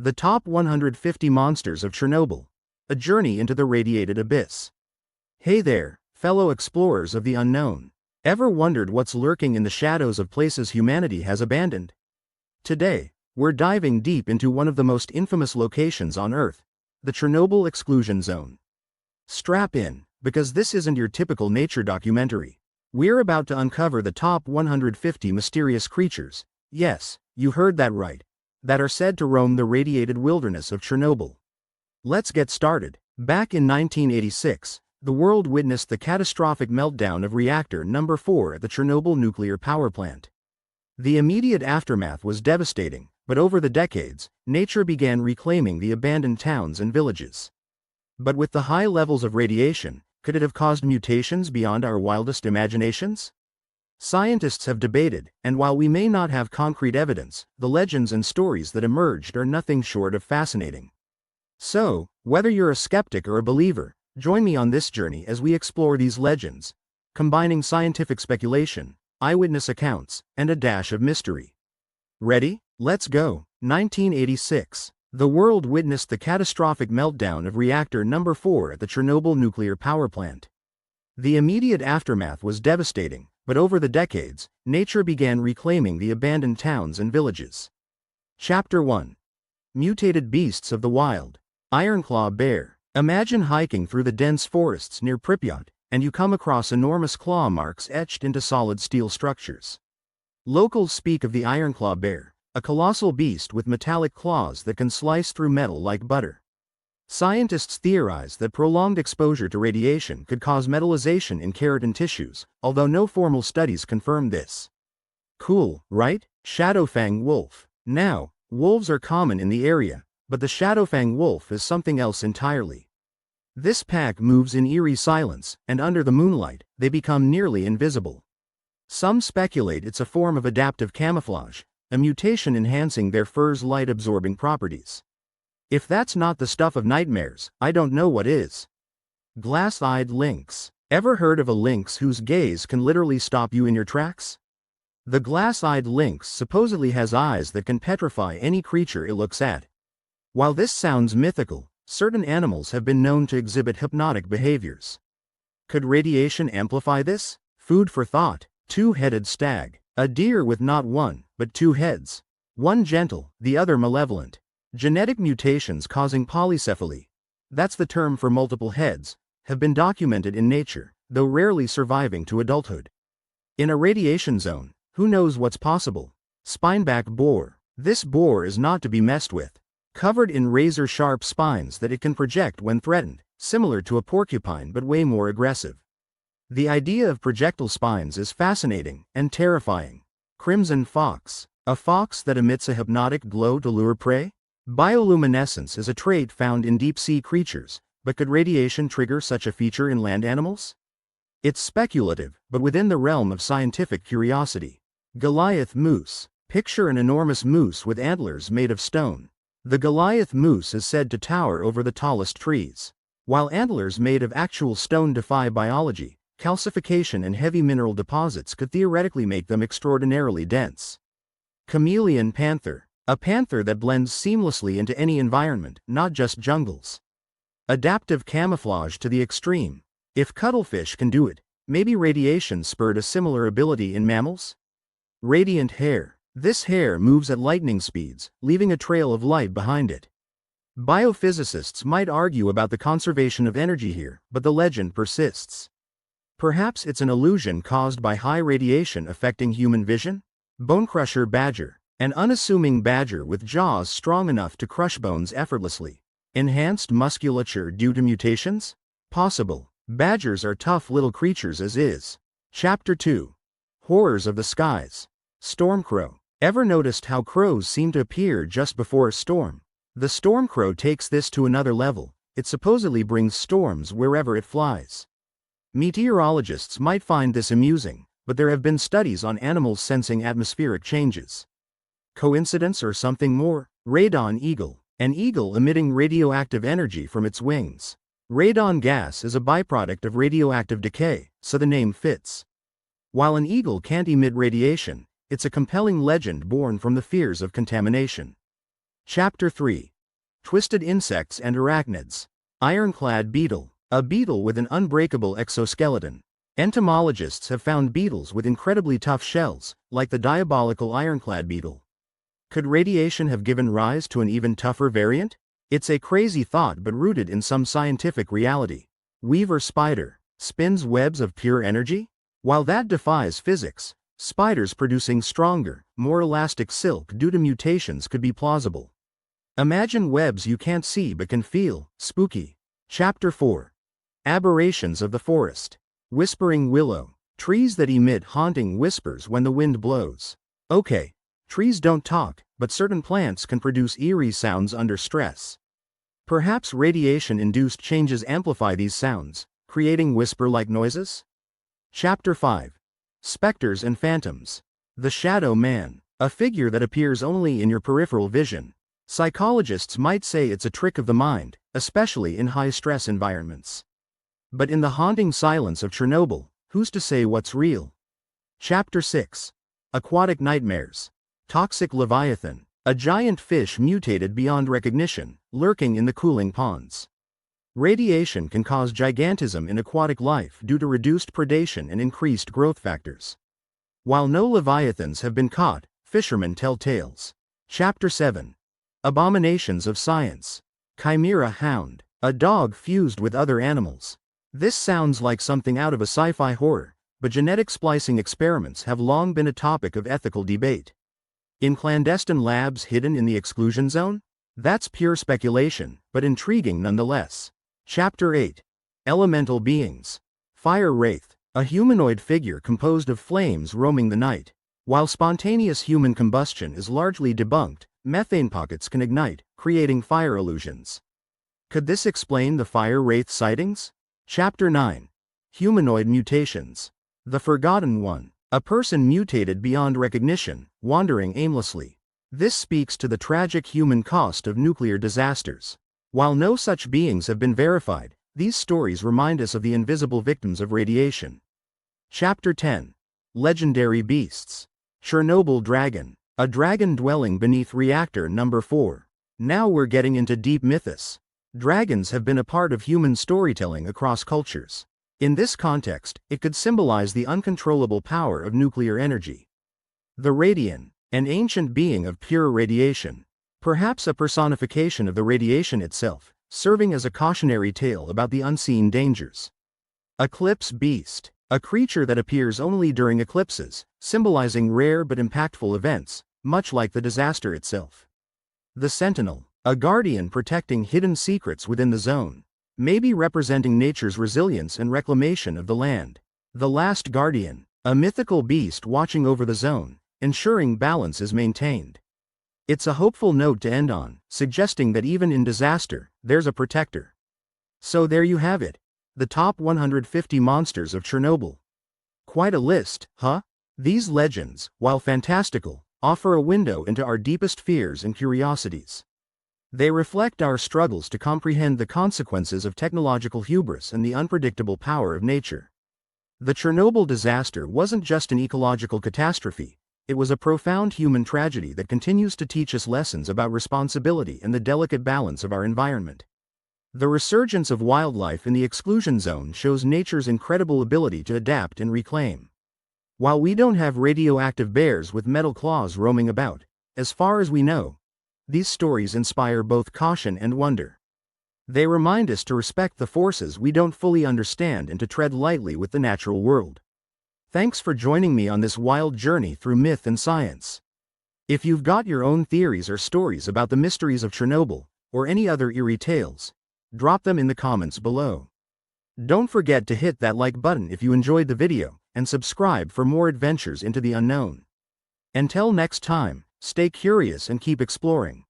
The Top 150 Monsters of Chernobyl. A Journey into the Radiated Abyss. Hey there, fellow explorers of the unknown. Ever wondered what's lurking in the shadows of places humanity has abandoned? Today, we're diving deep into one of the most infamous locations on Earth, the Chernobyl exclusion zone. Strap in, because this isn't your typical nature documentary. We're about to uncover the top 150 mysterious creatures, yes, you heard that right, that are said to roam the radiated wilderness of Chernobyl. Let's get started. Back in 1986, the world witnessed the catastrophic meltdown of reactor number 4 at the Chernobyl nuclear power plant. The immediate aftermath was devastating, but over the decades, nature began reclaiming the abandoned towns and villages. But with the high levels of radiation, could it have caused mutations beyond our wildest imaginations? Scientists have debated, and while we may not have concrete evidence, the legends and stories that emerged are nothing short of fascinating. So, whether you're a skeptic or a believer, join me on this journey as we explore these legends, combining scientific speculation, eyewitness accounts, and a dash of mystery. Ready? Let's go. 1986. The world witnessed the catastrophic meltdown of reactor number 4 at the Chernobyl nuclear power plant. The immediate aftermath was devastating, but over the decades, nature began reclaiming the abandoned towns and villages. Chapter 1. Mutated Beasts of the Wild. Ironclaw Bear. Imagine hiking through the dense forests near Pripyat, and you come across enormous claw marks etched into solid steel structures. Locals speak of the ironclaw bear, a colossal beast with metallic claws that can slice through metal like butter. Scientists theorize that prolonged exposure to radiation could cause metallization in keratin tissues, although no formal studies confirm this. Cool, right? Shadowfang wolf. Now, wolves are common in the area, but the shadowfang wolf is something else entirely. This pack moves in eerie silence, and under the moonlight, they become nearly invisible. Some speculate it's a form of adaptive camouflage, a mutation enhancing their fur's light-absorbing properties. If that's not the stuff of nightmares, I don't know what is. Glass-eyed lynx. Ever heard of a lynx whose gaze can literally stop you in your tracks? The glass-eyed lynx supposedly has eyes that can petrify any creature it looks at. While this sounds mythical, certain animals have been known to exhibit hypnotic behaviors. Could radiation amplify this? Food for thought. Two-headed stag. A deer with not one, but two heads. One gentle, the other malevolent. Genetic mutations causing polycephaly, that's the term for multiple heads, have been documented in nature, though rarely surviving to adulthood. In a radiation zone, who knows what's possible? Spineback boar. This boar is not to be messed with. Covered in razor-sharp spines that it can project when threatened, similar to a porcupine but way more aggressive. The idea of projectile spines is fascinating and terrifying. Crimson fox. A fox that emits a hypnotic glow to lure prey? Bioluminescence is a trait found in deep-sea creatures, but could radiation trigger such a feature in land animals? It's speculative, but within the realm of scientific curiosity. Goliath moose. Picture an enormous moose with antlers made of stone. The Goliath moose is said to tower over the tallest trees. While antlers made of actual stone defy biology, calcification and heavy mineral deposits could theoretically make them extraordinarily dense. Chameleon panther. A panther that blends seamlessly into any environment, not just jungles. Adaptive camouflage to the extreme. If cuttlefish can do it, maybe radiation spurred a similar ability in mammals? Radiant hair. This hair moves at lightning speeds, leaving a trail of light behind it. Biophysicists might argue about the conservation of energy here, but the legend persists. Perhaps it's an illusion caused by high radiation affecting human vision? Bonecrusher badger. An unassuming badger with jaws strong enough to crush bones effortlessly. Enhanced musculature due to mutations? Possible. Badgers are tough little creatures as is. Chapter 2. Horrors of the Skies. Storm crow. Ever noticed how crows seem to appear just before a storm? The storm crow takes this to another level. It supposedly brings storms wherever it flies. Meteorologists might find this amusing, but there have been studies on animals sensing atmospheric changes. Coincidence or something more? Radon eagle. An eagle emitting radioactive energy from its wings. Radon gas is a byproduct of radioactive decay, so the name fits. While an eagle can't emit radiation, it's a compelling legend born from the fears of contamination. Chapter 3. Twisted Insects and Arachnids. Ironclad beetle. A beetle with an unbreakable exoskeleton. Entomologists have found beetles with incredibly tough shells, like the diabolical ironclad beetle. Could radiation have given rise to an even tougher variant? It's a crazy thought but rooted in some scientific reality. Weaver spider spins webs of pure energy? While that defies physics, spiders producing stronger, more elastic silk due to mutations could be plausible. Imagine webs you can't see but can feel. Spooky. Chapter 4. Aberrations of the forest. Whispering willow. Trees that emit haunting whispers when the wind blows. Okay, trees don't talk, but certain plants can produce eerie sounds under stress. Perhaps radiation-induced changes amplify these sounds, creating whisper-like noises? Chapter 5. Specters and Phantoms. The Shadow Man. A figure that appears only in your peripheral vision. Psychologists might say it's a trick of the mind, especially in high-stress environments. But in the haunting silence of Chernobyl, who's to say what's real? Chapter 6. Aquatic Nightmares. Toxic Leviathan. A giant fish mutated beyond recognition, lurking in the cooling ponds. Radiation can cause gigantism in aquatic life due to reduced predation and increased growth factors. While no leviathans have been caught, fishermen tell tales. Chapter 7. Abominations of Science. Chimera hound. A dog fused with other animals. This sounds like something out of a sci-fi horror, but genetic splicing experiments have long been a topic of ethical debate. In clandestine labs hidden in the exclusion zone? That's pure speculation, but intriguing nonetheless. Chapter 8. Elemental Beings. Fire Wraith. A humanoid figure composed of flames roaming the night. While spontaneous human combustion is largely debunked, methane pockets can ignite, creating fire illusions. Could this explain the Fire Wraith sightings? Chapter 9. Humanoid Mutations. The Forgotten One. A person mutated beyond recognition, wandering aimlessly. This speaks to the tragic human cost of nuclear disasters. While no such beings have been verified, these stories remind us of the invisible victims of radiation. Chapter 10. Legendary Beasts. Chernobyl Dragon. A dragon dwelling beneath reactor number 4. Now we're getting into deep mythos. Dragons have been a part of human storytelling across cultures. In this context, it could symbolize the uncontrollable power of nuclear energy. The Radian, an ancient being of pure radiation. Perhaps a personification of the radiation itself, serving as a cautionary tale about the unseen dangers. Eclipse Beast. A creature that appears only during eclipses, symbolizing rare but impactful events, much like the disaster itself. The Sentinel. A guardian protecting hidden secrets within the zone. Maybe representing nature's resilience and reclamation of the land. The Last Guardian. A mythical beast watching over the zone, ensuring balance is maintained. It's a hopeful note to end on, suggesting that even in disaster, there's a protector. So there you have it. The top 150 monsters of Chernobyl. Quite a list, huh? These legends, while fantastical, offer a window into our deepest fears and curiosities. They reflect our struggles to comprehend the consequences of technological hubris and the unpredictable power of nature. The Chernobyl disaster wasn't just an ecological catastrophe, it was a profound human tragedy that continues to teach us lessons about responsibility and the delicate balance of our environment. The resurgence of wildlife in the exclusion zone shows nature's incredible ability to adapt and reclaim. While we don't have radioactive bears with metal claws roaming about, as far as we know, these stories inspire both caution and wonder. They remind us to respect the forces we don't fully understand and to tread lightly with the natural world. Thanks for joining me on this wild journey through myth and science. If you've got your own theories or stories about the mysteries of Chernobyl, or any other eerie tales, drop them in the comments below. Don't forget to hit that like button if you enjoyed the video, and subscribe for more adventures into the unknown. Until next time, stay curious and keep exploring.